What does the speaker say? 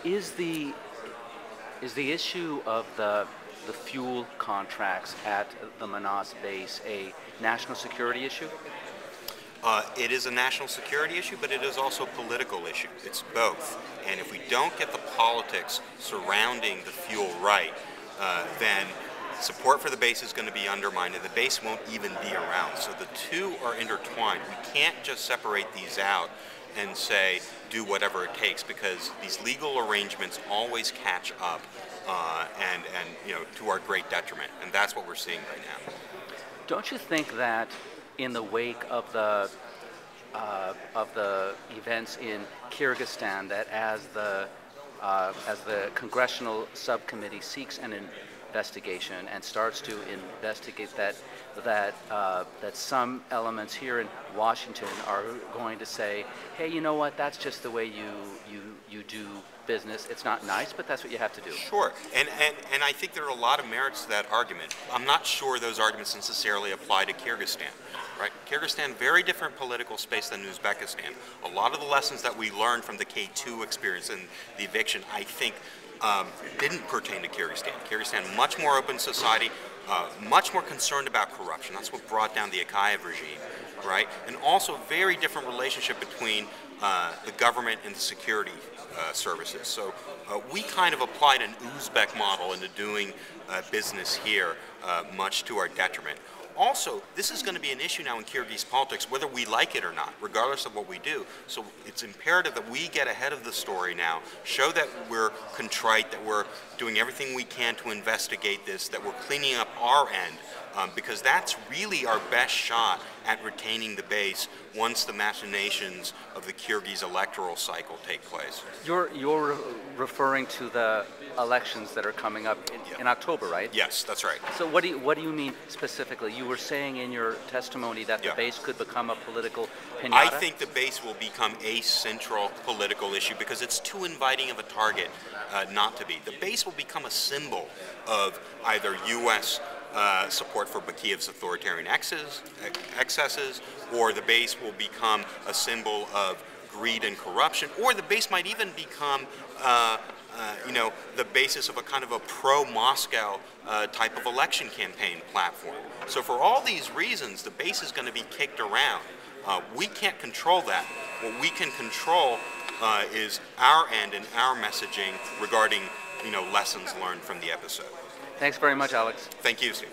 Is the issue of the fuel contracts at the Manas base a national security issue? It is a national security issue, but it is also a political issue. It's both. And if we don't get the politics surrounding the fuel right, then support for the base is going to be undermined, and the base won't even be around. So the two are intertwined. We can't just separate these out and say, do whatever it takes, because these legal arrangements always catch up, and to our great detriment. And that's what we're seeing right now. Don't you think that in the wake of the events in Kyrgyzstan, that as the congressional subcommittee seeks an investigation and starts to investigate that some elements here in Washington are going to say, hey, you know what, that's just the way you do business. It's not nice, but that's what you have to do. Sure, and I think there are a lot of merits to that argument. I'm not sure those arguments necessarily apply to Kyrgyzstan. Right? Kyrgyzstan, very different political space than Uzbekistan. A lot of the lessons that we learned from the K2 experience and the eviction, I think, didn't pertain to Kyrgyzstan. Kyrgyzstan, much more open society, much more concerned about corruption. That's what brought down the Akayev regime, right? And also very different relationship between the government and the security services. So we kind of applied an Uzbek model into doing business here, much to our detriment. Also, this is going to be an issue now in Kyrgyz politics, whether we like it or not, regardless of what we do. So it's imperative that we get ahead of the story now, show that we're contrite, that we're doing everything we can to investigate this, that we're cleaning up our end, because that's really our best shot at retaining the base once the machinations of the Kyrgyz electoral cycle take place. You're referring to the elections that are coming up in October, right? Yes, that's right. So what do you mean specifically? You were saying in your testimony that the base could become a political pinata? I think the base will become a central political issue because it's too inviting of a target not to be. The base will become a symbol of either U.S. Support for Bakiyev's authoritarian excesses, or the base will become a symbol of greed and corruption, or the base might even become the basis of a kind of a pro-Moscow type of election campaign platform. So for all these reasons, the base is going to be kicked around. We can't control that. What we can control is our end and our messaging regarding lessons learned from the episode. Thanks very much, Alex. Thank you, Steve.